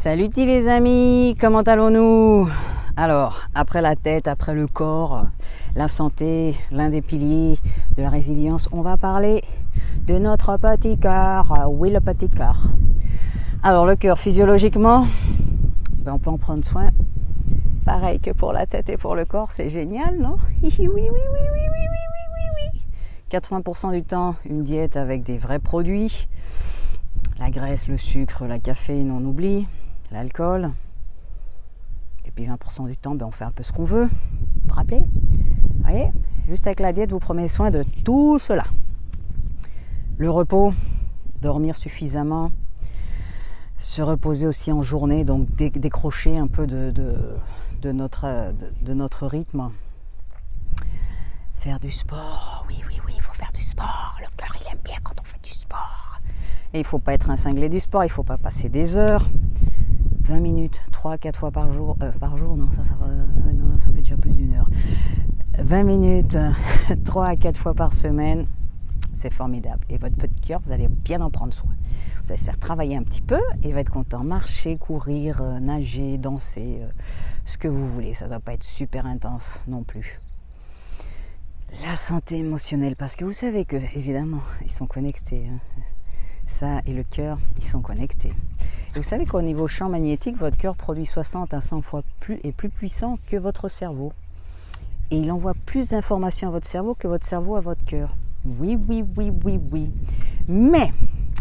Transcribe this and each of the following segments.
Salut les amis, comment allons-nous? Alors, après la tête, après le corps, la santé, l'un des piliers de la résilience, on va parler de notre petit cœur. Oui, le petit cœur. Alors, le cœur, physiologiquement, on peut en prendre soin. Pareil que pour la tête et pour le corps, c'est génial, non? Oui, oui, oui, oui, oui, oui, oui, oui. 80% du temps, une diète avec des vrais produits. La graisse, le sucre, la caféine, on oublie. L'alcool. Et puis 20% du temps, on fait un peu ce qu'on veut. Vous vous rappelez? Vous voyez? Juste avec la diète, vous prenez soin de tout cela. Le repos, dormir suffisamment, se reposer aussi en journée, donc décrocher un peu de notre rythme. Faire du sport, oui, il faut faire du sport. Le cœur, il aime bien quand on fait du sport. Et il ne faut pas être un cinglé du sport, il ne faut pas passer des heures. 20 minutes, 3-4 fois par jour, non, ça fait déjà plus d'une heure. 20 minutes, 3 à 4 fois par semaine, c'est formidable. Et votre petit cœur, vous allez bien en prendre soin. Vous allez faire travailler un petit peu et il va être content. Marcher, courir, nager, danser, ce que vous voulez. Ça ne doit pas être super intense non plus. La santé émotionnelle, parce que vous savez que, évidemment, ils sont connectés. Ça et le cœur, ils sont connectés. Et vous savez qu'au niveau champ magnétique, votre cœur produit 60 à 100 fois plus puissant que votre cerveau. Et il envoie plus d'informations à votre cerveau que votre cerveau à votre cœur. Oui. Mais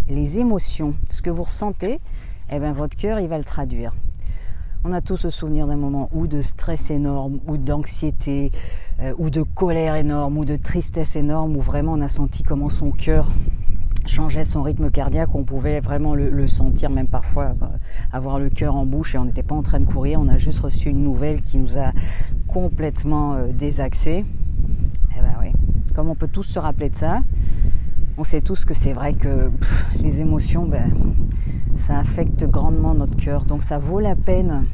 les émotions, ce que vous ressentez, votre cœur, il va le traduire. On a tous le souvenir d'un moment ou de stress énorme, ou d'anxiété, ou de colère énorme, ou de tristesse énorme, où vraiment on a senti comment son cœur changeait son rythme cardiaque, on pouvait vraiment le sentir, même parfois avoir le cœur en bouche et on n'était pas en train de courir, on a juste reçu une nouvelle qui nous a complètement désaxés. Oui, comme on peut tous se rappeler de ça, on sait tous que c'est vrai que les émotions, ça affecte grandement notre cœur, donc ça vaut la peine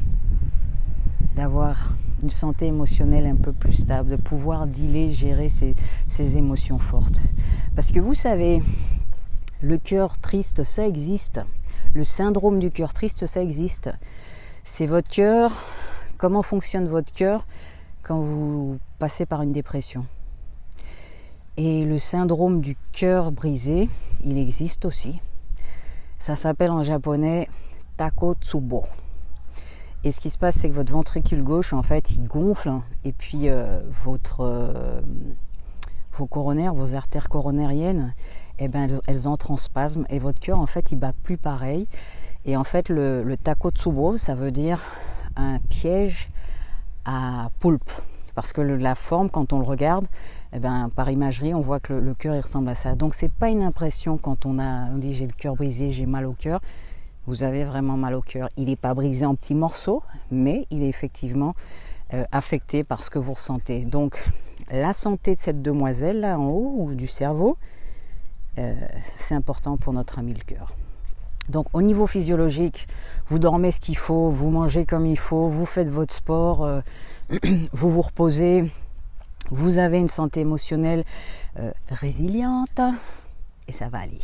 d'avoir une santé émotionnelle un peu plus stable, de pouvoir dealer, gérer ces émotions fortes. Parce que vous savez, le cœur triste, ça existe. Le syndrome du cœur triste, ça existe. C'est votre cœur. Comment fonctionne votre cœur quand vous passez par une dépression? Et le syndrome du cœur brisé, il existe aussi. Ça s'appelle en japonais Takotsubo. Et ce qui se passe, c'est que votre ventricule gauche, en fait, il gonfle. Et puis, vos coronaires, vos artères coronariennes, elles entrent en spasme et votre cœur en fait il bat plus pareil. Et en fait le Takotsubo, ça veut dire un piège à poulpe, parce que la forme, quand on le regarde, par imagerie on voit que le cœur il ressemble à ça. Donc c'est pas une impression quand on dit j'ai le cœur brisé, j'ai mal au cœur. Vous avez vraiment mal au cœur. Il n'est pas brisé en petits morceaux, mais il est effectivement affecté par ce que vous ressentez. Donc la santé de cette demoiselle là en haut, ou du cerveau, c'est important pour notre ami le cœur. Donc au niveau physiologique, vous dormez ce qu'il faut, vous mangez comme il faut, vous faites votre sport, vous vous reposez, vous avez une santé émotionnelle résiliente et ça va aller.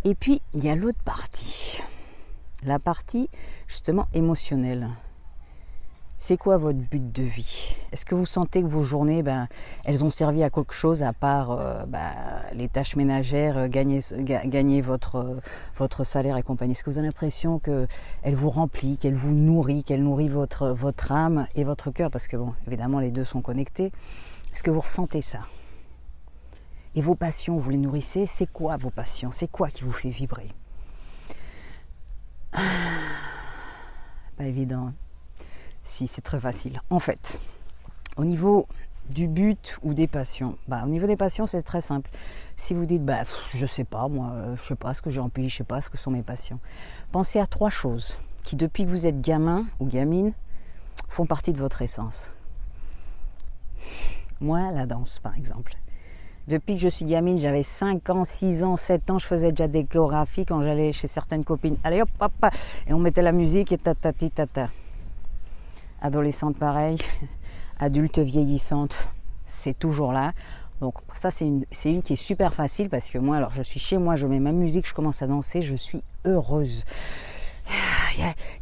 Et puis il y a l'autre partie, la partie justement émotionnelle. C'est quoi votre but de vie? Est-ce que vous sentez que vos journées, elles ont servi à quelque chose à part les tâches ménagères, gagner votre salaire et compagnie? Est-ce que vous avez l'impression qu'elle vous remplit, qu'elle vous nourrit, qu'elle nourrit votre âme et votre cœur? Parce que évidemment, les deux sont connectés. Est-ce que vous ressentez ça? Et vos passions, vous les nourrissez? C'est quoi vos passions? C'est quoi qui vous fait vibrer? Pas évident. Si, c'est très facile. En fait, au niveau du but ou des passions, au niveau des passions, c'est très simple. Si vous dites, je sais pas, moi, je sais pas ce que j'ai envie, je sais pas ce que sont mes passions. Pensez à 3 choses qui, depuis que vous êtes gamin ou gamine, font partie de votre essence. Moi, la danse, par exemple. Depuis que je suis gamine, j'avais 5 ans, 6 ans, 7 ans, je faisais déjà des chorégraphies quand j'allais chez certaines copines. Allez hop, hop, et on mettait la musique et tatati tata. Adolescente pareil, adulte vieillissante, c'est toujours là. Donc ça c'est une qui est super facile parce que moi, alors je suis chez moi, je mets ma musique, je commence à danser, je suis heureuse.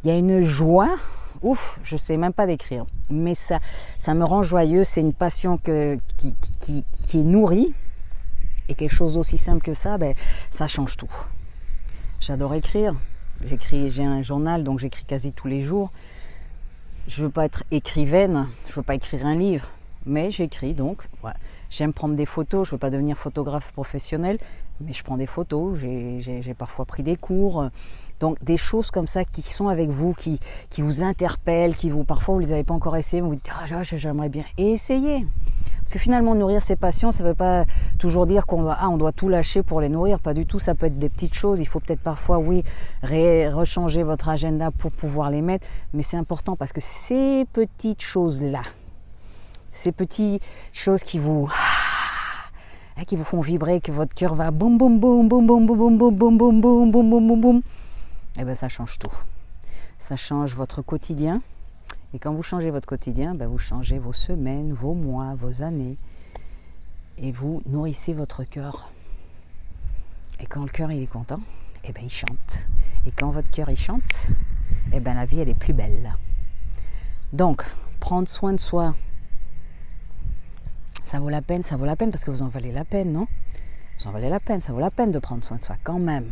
Il il y a une joie, ouf, je ne sais même pas décrire, mais ça me rend joyeux, c'est une passion qui est nourrie, et quelque chose d'aussi simple que ça, ça change tout. J'adore écrire, j'ai un journal, donc j'écris quasi tous les jours. Je ne veux pas être écrivaine, je ne veux pas écrire un livre, mais j'écris donc. Voilà. J'aime prendre des photos, je ne veux pas devenir photographe professionnel, mais je prends des photos, j'ai parfois pris des cours. Donc des choses comme ça qui sont avec vous, qui vous interpellent, parfois vous ne les avez pas encore essayé, mais vous dites « Ah, j'aimerais bien ». Et essayez. Parce que finalement, nourrir ses passions, ça ne veut pas toujours dire on doit tout lâcher pour les nourrir. Pas du tout, ça peut être des petites choses. Il faut peut-être parfois, oui, rechanger votre agenda pour pouvoir les mettre. Mais c'est important parce que ces petites choses-là, ces petites choses qui vous font vibrer, que votre cœur va boum boum boum boum boum boum boum boum boum boum boum boum boum boum, et bien ça change tout. Ça change votre quotidien. Et quand vous changez votre quotidien, vous changez vos semaines, vos mois, vos années. Et vous nourrissez votre cœur. Et quand le cœur il est content, il chante. Et quand votre cœur il chante, la vie elle est plus belle. Donc, prendre soin de soi, ça vaut la peine parce que vous en valez la peine, non ? Vous en valez la peine, ça vaut la peine de prendre soin de soi quand même.